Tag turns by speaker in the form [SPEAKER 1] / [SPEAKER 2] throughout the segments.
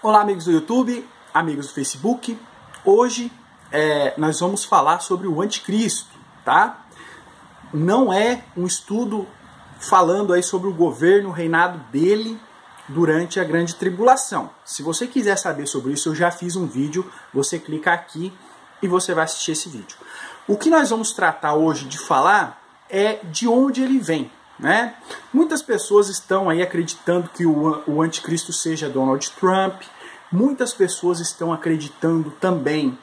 [SPEAKER 1] Olá, amigos do YouTube, amigos do Facebook. Hoje nós vamos falar sobre o anticristo, tá? Não é um estudo falando aí sobre o governo, o reinado dele durante a grande tribulação. Se você quiser saber sobre isso, eu já fiz um vídeo, você clica aqui e você vai assistir esse vídeo. O que nós vamos tratar hoje de falar é de onde ele vem, né? Muitas pessoas estão aí acreditando que o anticristo seja Donald Trump. Muitas pessoas estão acreditando também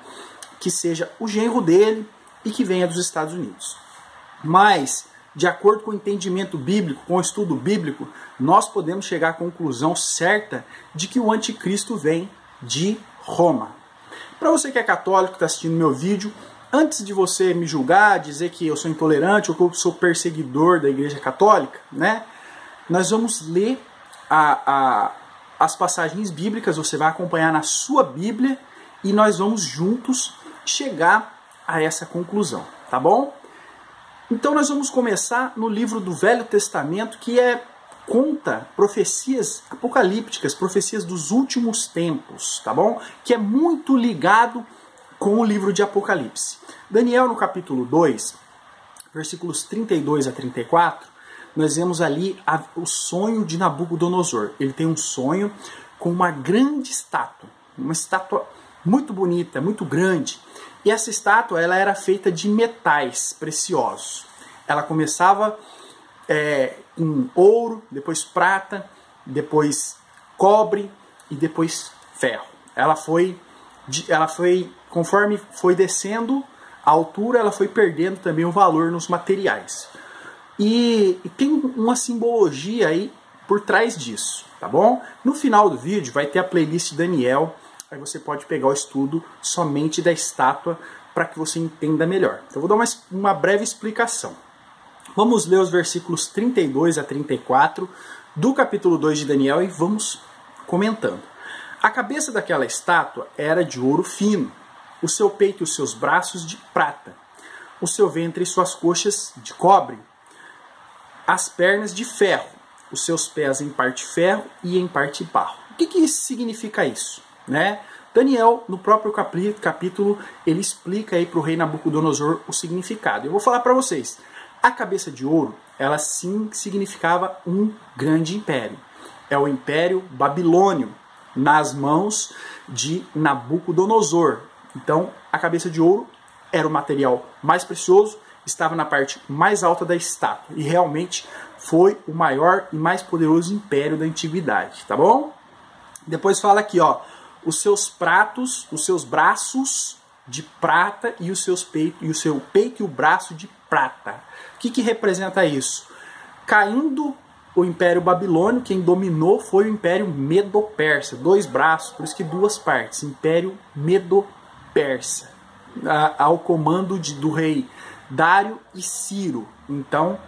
[SPEAKER 1] que seja o genro dele e que venha dos Estados Unidos. Mas, de acordo com o entendimento bíblico, com o estudo bíblico, nós podemos chegar à conclusão certa de que o anticristo vem de Roma. Para você que é católico, que está assistindo meu vídeo, antes de você me julgar, dizer que eu sou intolerante ou que eu sou perseguidor da Igreja Católica, né? Nós vamos ler as passagens bíblicas, você vai acompanhar na sua Bíblia e nós vamos juntos chegar a essa conclusão, tá bom? Então nós vamos começar no livro do Velho Testamento, que conta profecias apocalípticas, profecias dos últimos tempos, tá bom? Que é muito ligado com o livro de Apocalipse. Daniel, no capítulo 2, versículos 32 a 34, nós vemos ali o sonho de Nabucodonosor. Ele tem um sonho com uma grande estátua, uma estátua muito bonita, muito grande. E essa estátua ela era feita de metais preciosos. Ela começava em ouro, depois prata, depois cobre e depois ferro. Ela foi, conforme foi descendo a altura, ela foi perdendo também o valor nos materiais. E tem uma simbologia aí por trás disso, tá bom? No final do vídeo vai ter a playlist Daniel, aí você pode pegar o estudo somente da estátua para que você entenda melhor. Então eu vou dar uma breve explicação. Vamos ler os versículos 32 a 34 do capítulo 2 de Daniel e vamos comentando. A cabeça daquela estátua era de ouro fino, o seu peito e os seus braços de prata, o seu ventre e suas coxas de cobre, as pernas de ferro, os seus pés em parte ferro e em parte barro. O que significa isso? Né? Daniel, no próprio capítulo, ele explica aí para o rei Nabucodonosor o significado. Eu vou falar para vocês. A cabeça de ouro, ela sim significava um grande império. É o Império Babilônio, nas mãos de Nabucodonosor. Então, a cabeça de ouro era o material mais precioso, estava na parte mais alta da estátua. E realmente foi o maior e mais poderoso império da antiguidade, tá bom? Depois fala aqui, ó, os seus braços de prata e o seu peito e o braço de prata. O que representa isso? Caindo o Império Babilônio, quem dominou foi o Império Medo-Persa. 2 braços, por isso que 2 partes. Império Medo-Persa. Ao comando do rei Dário e Ciro. Então,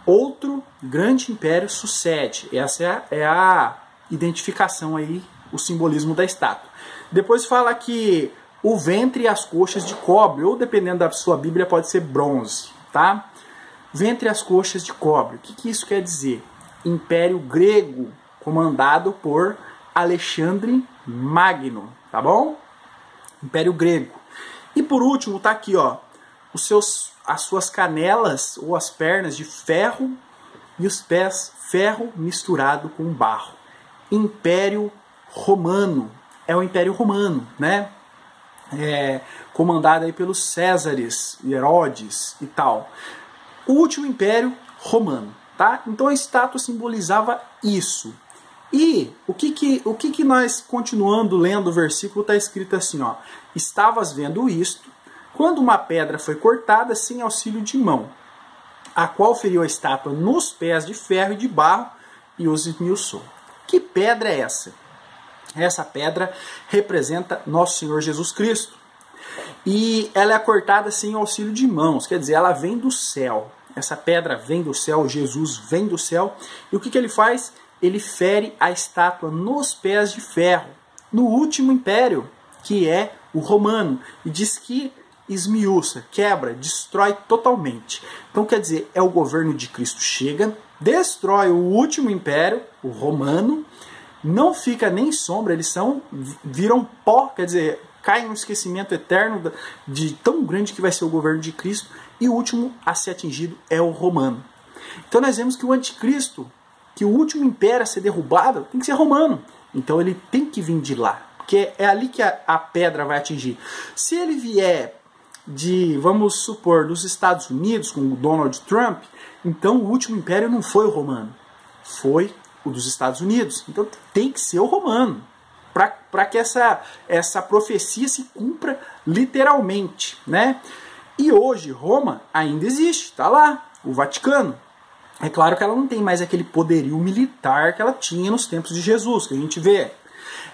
[SPEAKER 1] outro grande império sucede. Essa é a identificação aí, o simbolismo da estátua. Depois fala que o ventre e as coxas de cobre, ou dependendo da sua Bíblia, pode ser bronze, tá? Ventre e as coxas de cobre. O que isso quer dizer? Império grego, comandado por Alexandre Magno, tá bom? Império grego. E por último, tá aqui, ó, as suas canelas ou as pernas de ferro e os pés ferro misturado com barro. Império Romano. É o Império Romano, né? Comandado aí pelos Césares, Herodes e tal. O último Império Romano, tá? Então a estátua simbolizava isso. E o que nós, continuando lendo o versículo, está escrito assim, ó. Estavas vendo isto, quando uma pedra foi cortada sem auxílio de mão, a qual feriu a estátua nos pés de ferro e de barro e os esmiuçou. Que pedra é essa? Essa pedra representa Nosso Senhor Jesus Cristo. E ela é cortada sem auxílio de mãos, quer dizer, ela vem do céu. Essa pedra vem do céu, Jesus vem do céu. E o que ele faz? Ele fere a estátua nos pés de ferro, no último império, que é o romano. E diz que esmiuça, quebra, destrói totalmente. Então quer dizer, é o governo de Cristo chega, destrói o último império, o romano, não fica nem sombra, eles viram pó, quer dizer, caem no esquecimento eterno de tão grande que vai ser o governo de Cristo, e o último a ser atingido é o romano. Então nós vemos que o anticristo, que o último império a ser derrubado, tem que ser romano. Então ele tem que vir de lá, porque é ali que a pedra vai atingir. Se ele vier vamos supor, dos Estados Unidos, com o Donald Trump, então o último império não foi o romano, foi o dos Estados Unidos. Então tem que ser o romano, para que essa profecia se cumpra literalmente, né? E hoje Roma ainda existe, está lá, o Vaticano. É claro que ela não tem mais aquele poderio militar que ela tinha nos tempos de Jesus, que a gente vê.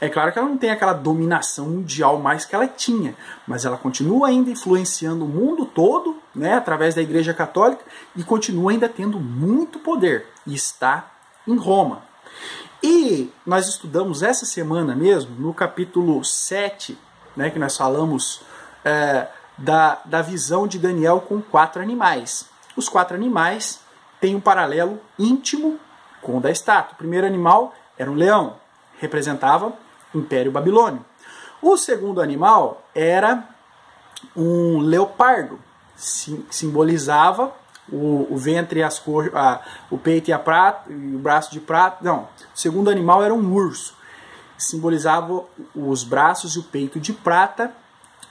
[SPEAKER 1] É claro que ela não tem aquela dominação mundial mais que ela tinha, mas ela continua ainda influenciando o mundo todo, né, através da Igreja Católica, e continua ainda tendo muito poder, e está em Roma. E nós estudamos essa semana mesmo, no capítulo 7, né, que nós falamos da visão de Daniel com 4 animais. Os 4 animais têm um paralelo íntimo com o da estátua. O primeiro animal era um leão, representava o Império Babilônio. O segundo animal era um leopardo, simbolizava o ventre, o peito e o braço de prata. Não, o segundo animal era um urso, simbolizava os braços e o peito de prata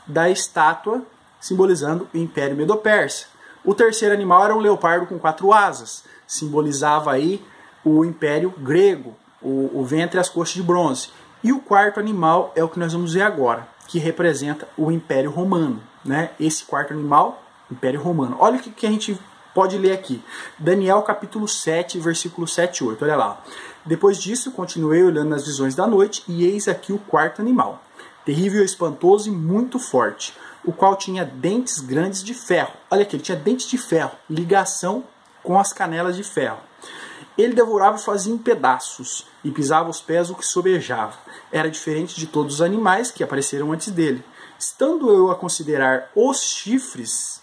[SPEAKER 1] da estátua, simbolizando o Império Medo-Persa. O terceiro animal era um leopardo com 4 asas, simbolizava aí o Império Grego, o ventre e as coxas de bronze. E o quarto animal é o que nós vamos ver agora, que representa o Império Romano, né? Esse quarto animal, Império Romano. Olha o que a gente pode ler aqui. Daniel capítulo 7, versículo 7 e 8. Olha lá. Depois disso, continuei olhando nas visões da noite, e eis aqui o quarto animal, terrível, espantoso e muito forte, o qual tinha dentes grandes de ferro. Olha aqui, ele tinha dentes de ferro, ligação com as canelas de ferro. Ele devorava e fazia em pedaços, e pisava os pés o que sobejava. Era diferente de todos os animais que apareceram antes dele. Estando eu a considerar os chifres,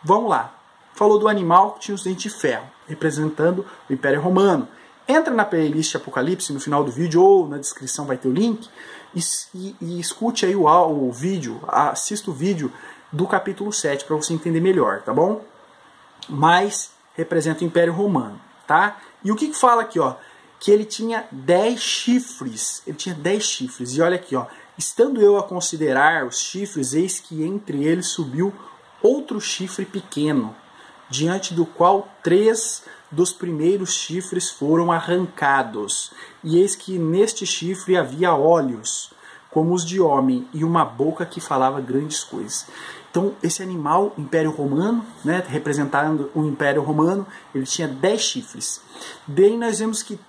[SPEAKER 1] vamos lá, falou do animal que tinha os dentes de ferro, representando o Império Romano. Entra na playlist Apocalipse no final do vídeo, ou na descrição vai ter o link, e escute aí o vídeo, assista o vídeo do capítulo 7 para você entender melhor, tá bom? Mas representa o Império Romano, tá? E o que fala aqui, ó? Que ele tinha 10 chifres. Ele tinha 10 chifres. E olha aqui, ó. Estando eu a considerar os chifres, eis que entre eles subiu outro chifre pequeno, diante do qual 3 dos primeiros chifres foram arrancados. E eis que neste chifre havia olhos, como os de homem, e uma boca que falava grandes coisas. Então, esse animal, Império Romano, né, representando o Império Romano, ele tinha 10 chifres. Daí nós vemos que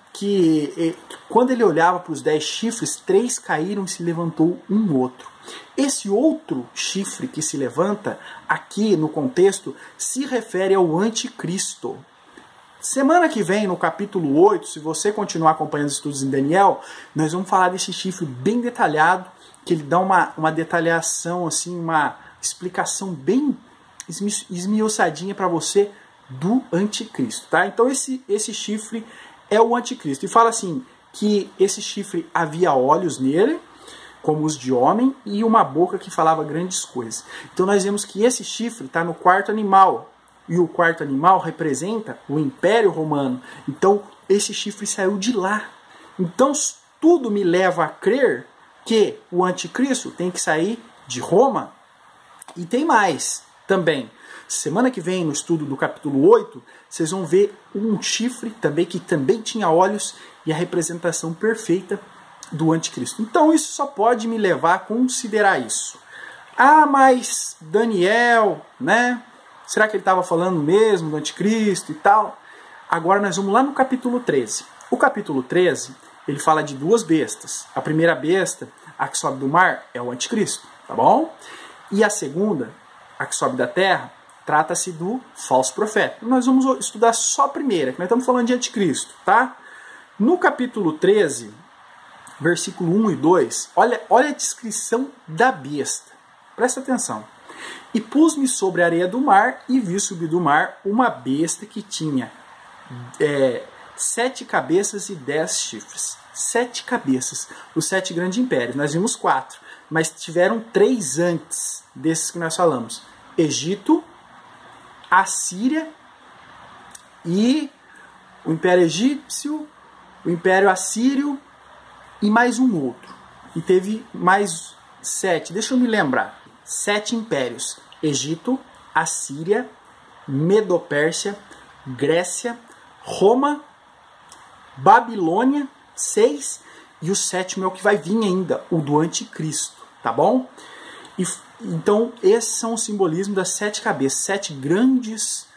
[SPEAKER 1] quando ele olhava para os 10 chifres, 3 caíram e se levantou um outro. Esse outro chifre que se levanta, aqui no contexto, se refere ao anticristo. Semana que vem, no capítulo 8, se você continuar acompanhando os estudos em Daniel, nós vamos falar desse chifre bem detalhado, que ele dá uma detalhação, assim, uma explicação bem esmiuçadinha para você do anticristo, tá? Então esse chifre é o anticristo. E fala assim, que esse chifre havia olhos nele, como os de homem, e uma boca que falava grandes coisas. Então nós vemos que esse chifre está no quarto animal, e o quarto animal representa o Império Romano. Então esse chifre saiu de lá. Então tudo me leva a crer que o anticristo tem que sair de Roma. E tem mais também. Semana que vem, no estudo do capítulo 8, vocês vão ver um chifre também que também tinha olhos e a representação perfeita do anticristo. Então isso só pode me levar a considerar isso. Ah, mas Daniel, né? Será que ele estava falando mesmo do anticristo e tal? Agora nós vamos lá no capítulo 13. O capítulo 13, ele fala de 2 bestas. A primeira besta, a que sobe do mar, é o anticristo, tá bom? E a segunda, a que sobe da terra, trata-se do falso profeta. Nós vamos estudar só a primeira, que nós estamos falando de anticristo, tá? No capítulo 13, versículo 1 e 2, olha a descrição da besta. Presta atenção. E pus-me sobre a areia do mar, e vi subir do mar uma besta que tinha 7 cabeças e 10 chifres. 7 cabeças, os 7 grandes impérios. Nós vimos 4, mas tiveram 3 antes desses que nós falamos. Egito, Assíria e o Império Egípcio, o Império Assírio e mais um outro. E teve mais 7, deixa eu me lembrar. 7 impérios. Egito, Assíria, Medo-Pérsia, Grécia, Roma, Babilônia, 6, e o 7º é o que vai vir ainda, o do anticristo, tá bom? Então, esses são o simbolismo das 7 cabeças, 7 grandes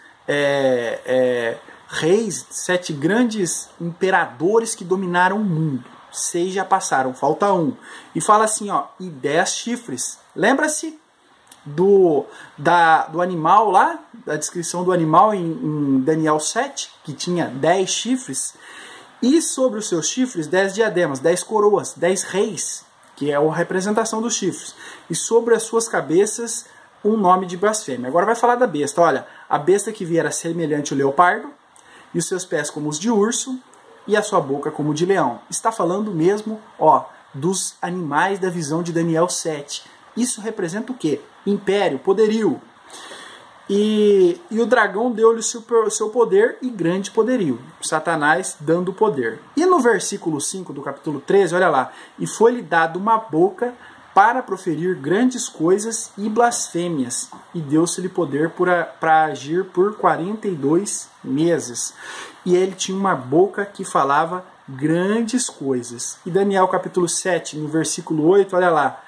[SPEAKER 1] reis, 7 grandes imperadores que dominaram o mundo. 6 já passaram, falta 1. E fala assim, ó, e 10 chifres. Lembra-se do animal lá, da descrição do animal em Daniel 7, que tinha 10 chifres? E sobre os seus chifres, 10 diademas, 10 coroas, 10 reis, que é a representação dos chifres. E sobre as suas cabeças, um nome de blasfêmia. Agora vai falar da besta. Olha, a besta que viera semelhante ao leopardo, e os seus pés como os de urso, e a sua boca como de leão. Está falando mesmo, ó, dos animais da visão de Daniel 7. Isso representa o quê? Império, poderio. E o dragão deu-lhe o seu poder e grande poderio. Satanás dando poder. E no versículo 5 do capítulo 13, olha lá. E foi-lhe dado uma boca para proferir grandes coisas e blasfêmias. E deu-se-lhe poder para agir por 42 meses. E ele tinha uma boca que falava grandes coisas. E Daniel capítulo 7, no versículo 8, olha lá.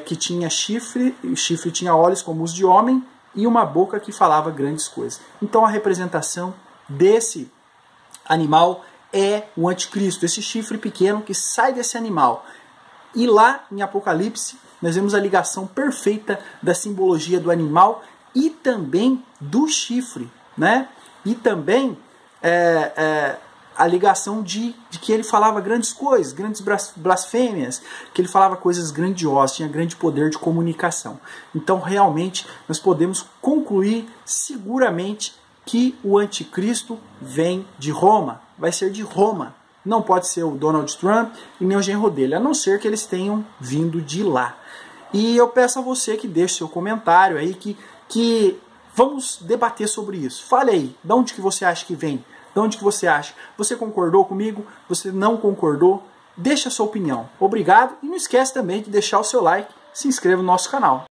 [SPEAKER 1] Que tinha chifre, o chifre tinha olhos como os de homem, e uma boca que falava grandes coisas. Então a representação desse animal é o anticristo, esse chifre pequeno que sai desse animal. E lá em Apocalipse nós vemos a ligação perfeita da simbologia do animal e também do chifre, né? E também a ligação de que ele falava grandes coisas, grandes blasfêmias, que ele falava coisas grandiosas, tinha grande poder de comunicação. Então, realmente, nós podemos concluir seguramente que o anticristo vem de Roma, vai ser de Roma. Não pode ser o Donald Trump e nem o genro dele, a não ser que eles tenham vindo de lá. E eu peço a você que deixe seu comentário aí, que vamos debater sobre isso. Fale aí, de onde que você acha que vem? De onde que você acha? Você concordou comigo? Você não concordou? Deixa a sua opinião. Obrigado e não esquece também de deixar o seu like, se inscreva no nosso canal.